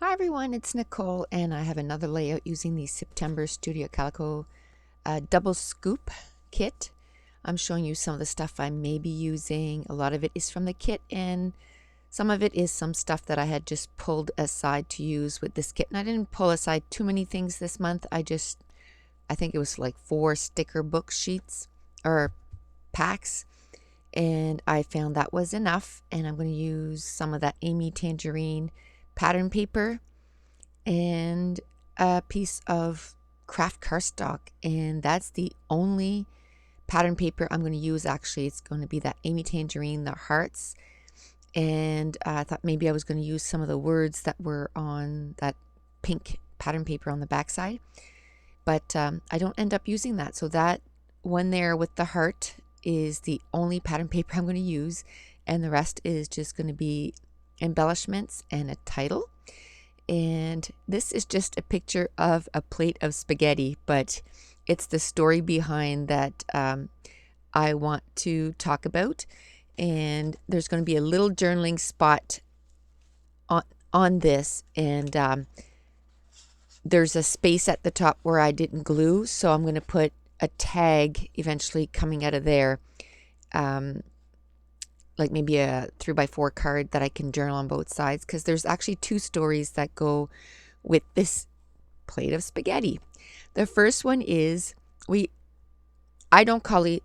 Hi everyone, it's Nicole and I have another layout using the September Studio Calico double scoop kit. I'm showing you some of the stuff I may be using. A lot of it is from the kit and some of it is some stuff that I had just pulled aside to use with this kit. And I didn't pull aside too many things this month. I think it was like 4 sticker book sheets or packs, and I found that was enough. And I'm going to use some of that Amy Tangerine pattern paper and a piece of craft cardstock, and that's the only pattern paper I'm going to use. Actually, it's going to be that Amy Tangerine, the hearts, and I thought maybe I was going to use some of the words that were on that pink pattern paper on the backside, but I don't end up using that. So that one there with the heart is the only pattern paper I'm going to use, and the rest is just going to be embellishments and a title. And this is just a picture of a plate of spaghetti, but it's the story behind that I want to talk about. And there's going to be a little journaling spot on this, and there's a space at the top where I didn't glue, so I'm going to put a tag eventually coming out of there, like maybe a 3x4 card that I can journal on both sides, because there's actually 2 stories that go with this plate of spaghetti. The first one is I don't call it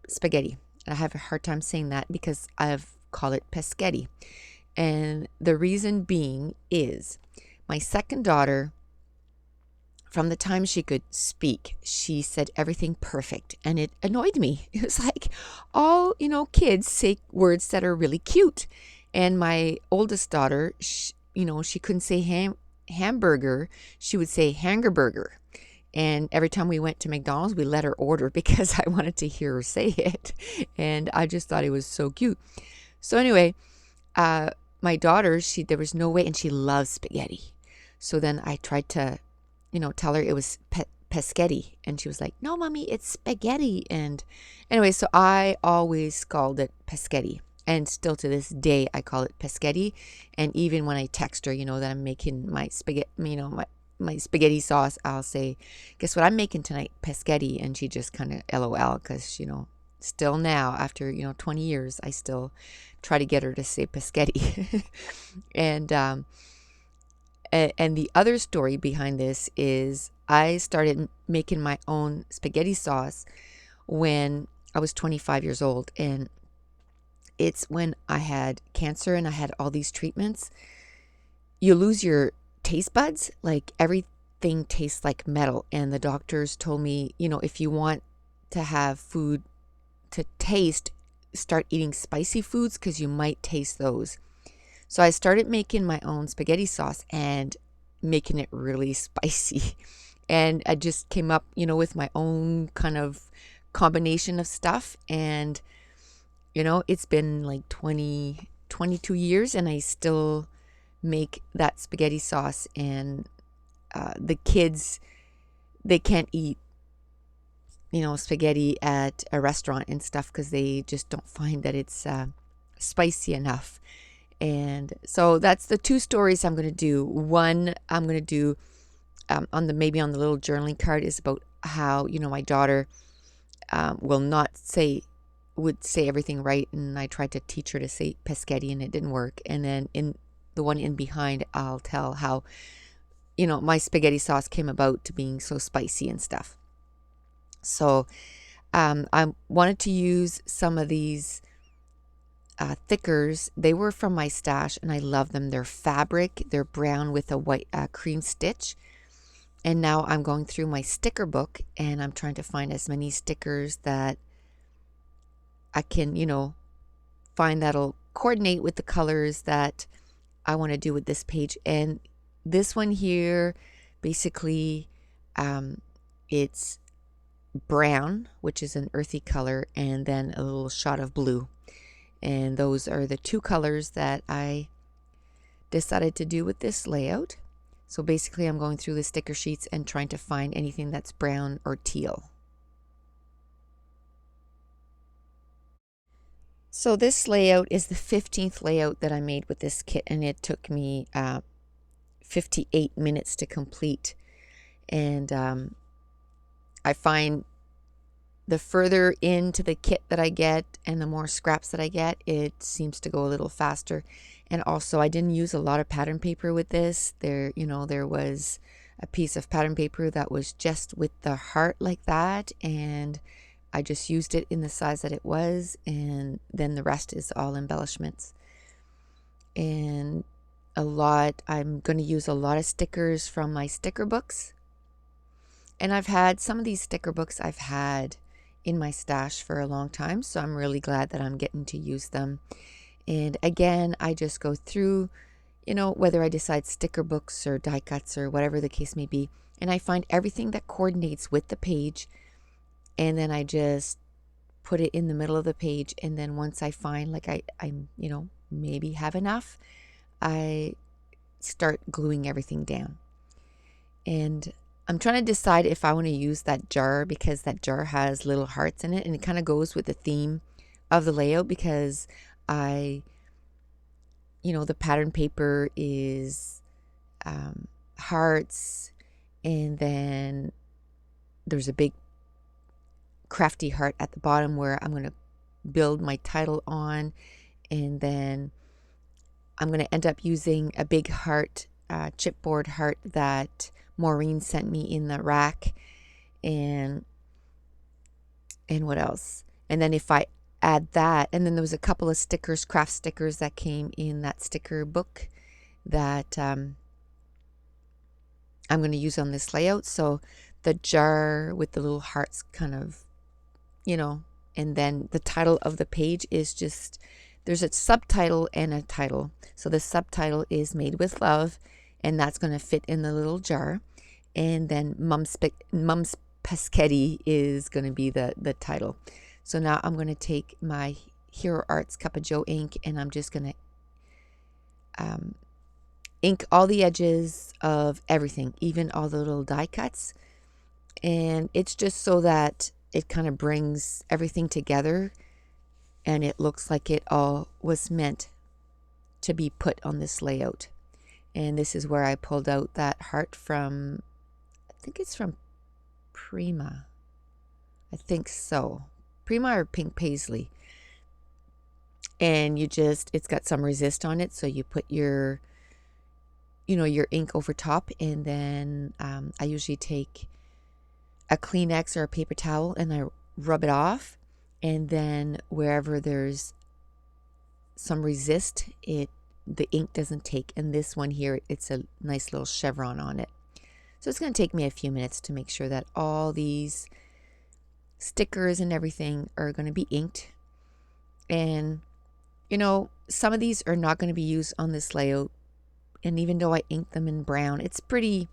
spaghetti. I have a hard time saying that because I've called it peschetti. And the reason being is my second daughter, from the time she could speak, she said everything perfect, and it annoyed me. It was like, all kids say words that are really cute, and my oldest daughter, she couldn't say hamburger, she would say hangerburger. And every time we went to McDonald's, we let her order because I wanted to hear her say it, and I just thought it was so cute. So anyway, my daughter, there was no way, and she loves spaghetti. So then I tried to tell her it was peschetti, and she was like, no mommy, it's spaghetti. And anyway, so I always called it peschetti, and still to this day I call it peschetti. And even when I text her that I'm making my spaghetti, my spaghetti sauce, I'll say, guess what I'm making tonight? Peschetti. And she just kind of LOL, because still now after 20 years I still try to get her to say peschetti. And the other story behind this is I started making my own spaghetti sauce when I was 25 years old. And it's when I had cancer and I had all these treatments. You lose your taste buds. Like, everything tastes like metal. And the doctors told me, if you want to have food to taste, start eating spicy foods because you might taste those. So I started making my own spaghetti sauce and making it really spicy. And I just came up, with my own kind of combination of stuff. And, it's been like 22 years and I still make that spaghetti sauce. And the kids, they can't eat, spaghetti at a restaurant and stuff because they just don't find that it's spicy enough. And so that's the 2 stories I'm going to do. One I'm going to do on the little journaling card is about how my daughter would say everything right, and I tried to teach her to say peschetti and it didn't work. And then in the one in behind, I'll tell how my spaghetti sauce came about to being so spicy and stuff. So I wanted to use some of these thickers. They were from my stash and I love them. They're fabric, they're brown with a white cream stitch. And now I'm going through my sticker book and I'm trying to find as many stickers that I can find that'll coordinate with the colors that I want to do with this page. And this one here, basically, it's brown, which is an earthy color, and then a little shot of blue. And those are the 2 colors that I decided to do with this layout. So basically I'm going through the sticker sheets and trying to find anything that's brown or teal. So this layout is the 15th layout that I made with this kit, and it took me 58 minutes to complete. And I find the further into the kit that I get and the more scraps that I get, it seems to go a little faster. And also, I didn't use a lot of pattern paper with this. There was a piece of pattern paper that was just with the heart like that, and I just used it in the size that it was, and then the rest is all embellishments. And I'm going to use a lot of stickers from my sticker books. And I've had some of these sticker books I've had in my stash for a long time, so I'm really glad that I'm getting to use them. And again, I just go through, whether I decide sticker books or die cuts or whatever the case may be, and I find everything that coordinates with the page, and then I just put it in the middle of the page. And then once I find like I'm maybe have enough, I start gluing everything down. And I'm trying to decide if I want to use that jar, because that jar has little hearts in it, and it kind of goes with the theme of the layout, because the pattern paper is hearts, and then there's a big crafty heart at the bottom where I'm going to build my title on, and then I'm going to end up using a big heart, chipboard heart that Maureen sent me in the rack, and what else? And then if I add that, and then there was a couple of stickers, craft stickers that came in that sticker book that I'm going to use on this layout. So the jar with the little hearts kind of, and then the title of the page is just, there's a subtitle and a title. So the subtitle is Made with Love, and that's going to fit in the little jar. And then Mum's Pescetti is going to be the title. So now I'm going to take my Hero Arts Cup of Joe ink, and I'm just going to ink all the edges of everything, even all the little die cuts. And it's just so that it kind of brings everything together, and it looks like it all was meant to be put on this layout. And this is where I pulled out that heart from, I think it's from Prima. I think so. Prima or Pink Paisley. And it's got some resist on it, so you put your ink over top, and then I usually take a Kleenex or a paper towel and I rub it off, and then wherever there's some resist, the ink doesn't take. And this one here, it's a nice little chevron on it. So it's going to take me a few minutes to make sure that all these stickers and everything are going to be inked. And some of these are not going to be used on this layout, and even though I inked them in brown, it's pretty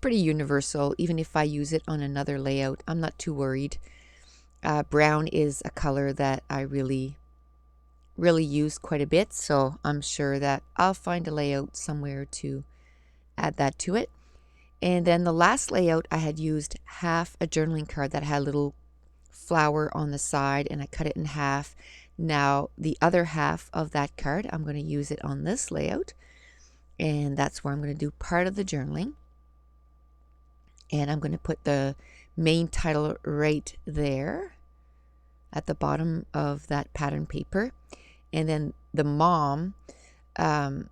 universal. Even if I use it on another layout, I'm not too worried. Brown is a color that I really use quite a bit, so I'm sure that I'll find a layout somewhere to add that to it. And then the last layout, I had used half a journaling card that had a little flower on the side, and I cut it in half. Now the other half of that card, I'm going to use it on this layout, and that's where I'm going to do part of the journaling. And I'm going to put the main title right there at the bottom of that pattern paper. And then the mom, I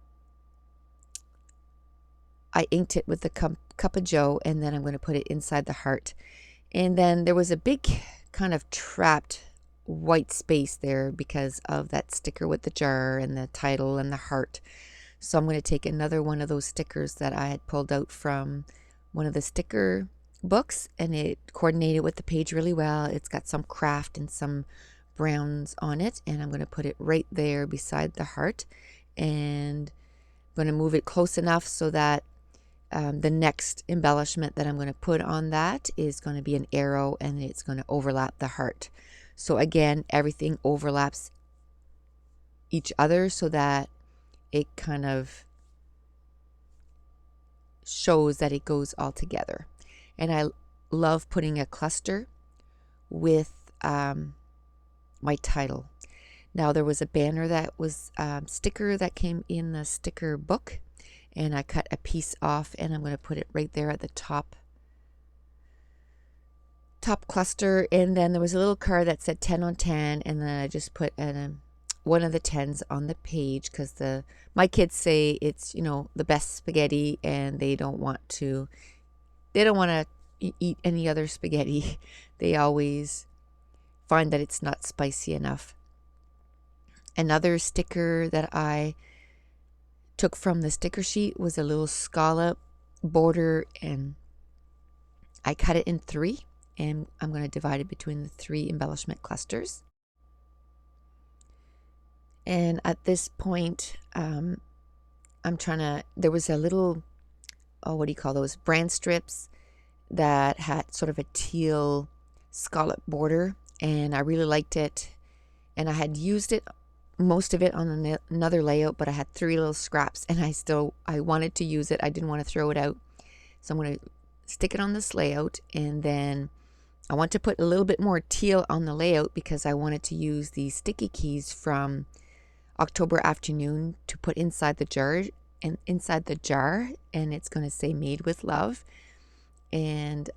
inked it with the cup of Joe, and then I'm going to put it inside the heart. And then there was a big kind of trapped white space there because of that sticker with the jar and the title and the heart. So I'm going to take another one of those stickers that I had pulled out from one of the sticker books, and it coordinated with the page really well. It's got some craft and some browns on it, and I'm going to put it right there beside the heart, and I'm going to move it close enough so that the next embellishment that I'm going to put on that is going to be an arrow, and it's going to overlap the heart. So again, everything overlaps each other so that it kind of shows that it goes all together. And I love putting a cluster with my title. Now there was a banner that was sticker that came in the sticker book, and I cut a piece off, and I'm going to put it right there at the top cluster. And then there was a little card that said 10 on 10, and then I just put one of the 10s on the page because my kids say it's, you know, the best spaghetti, and they don't want to eat any other spaghetti. They always find that it's not spicy enough. Another sticker that I took from the sticker sheet was a little scallop border, and I cut it in 3, and I'm going to divide it between the 3 embellishment clusters. And at this point, there was a little, what do you call those, brand strips that had sort of a teal scallop border, and I really liked it. And I had used it, most of it, on another layout, but I had 3 little scraps, and I wanted to use it. I didn't want to throw it out. So I'm going to stick it on this layout, and then I want to put a little bit more teal on the layout because I wanted to use the sticky keys from October Afternoon to put inside the jar, and it's going to say made with love. And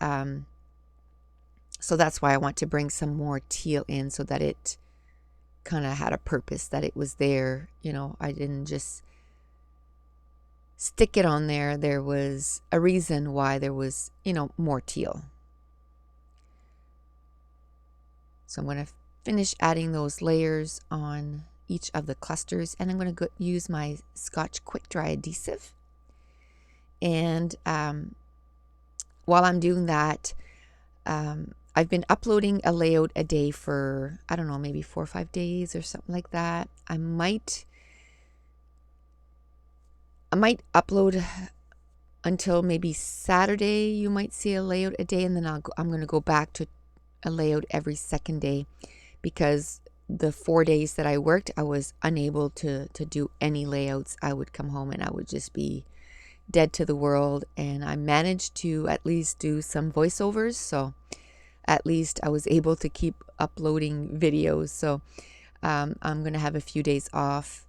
so that's why I want to bring some more teal in, so that it kind of had a purpose, that it was there. You know, I didn't just stick it on there. There was a reason why there was, you know, more teal. So I'm going to finish adding those layers on each of the clusters, and I'm going to use my Scotch Quick Dry adhesive. And while I'm doing that, I've been uploading a layout a day for, I don't know, maybe 4 or 5 days or something like that. I might upload until maybe Saturday. You might see a layout a day, and then I'm going to go back to a layout every second day, because the 4 days that I worked, I was unable to do any layouts. I would come home and I would just be dead to the world, and I managed to at least do some voiceovers, so at least I was able to keep uploading videos. So I'm going to have a few days off.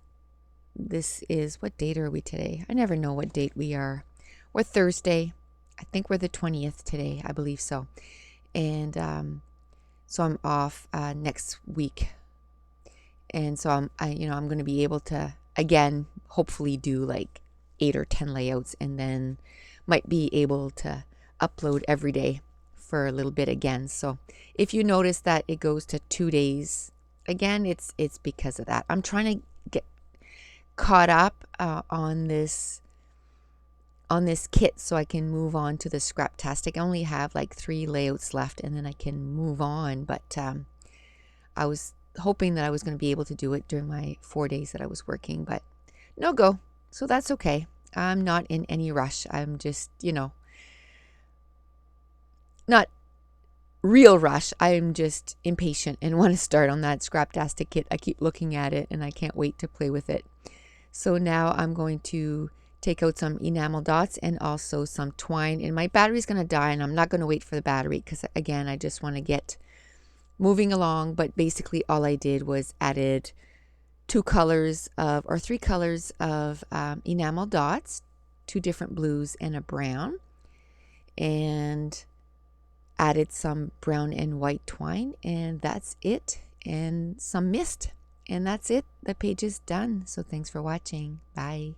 This is, what date are we today? I never know what date we are. We're Thursday. I think we're the 20th today. I believe so. And so I'm off next week. And so I'm going to be able to, again, hopefully do like 8 or 10 layouts, and then might be able to upload every day for a little bit again. So if you notice that it goes to 2 days, again, it's because of that. I'm trying to get caught up on this kit so I can move on to the Scraptastic. I only have like 3 layouts left, and then I can move on. But I was hoping that I was going to be able to do it during my 4 days that I was working, but no go. So that's okay. I'm not in any rush. I'm just, not real rush. I'm just impatient and want to start on that Scraptastic kit. I keep looking at it and I can't wait to play with it. So now I'm going to take out some enamel dots and also some twine, and my battery's going to die, and I'm not going to wait for the battery because, again, I just want to get moving along. But basically all I did was added 3 colors of enamel dots, 2 different blues and a brown, and added some brown and white twine, and that's it, and some mist, and that's it. The page is done. So thanks for watching. Bye.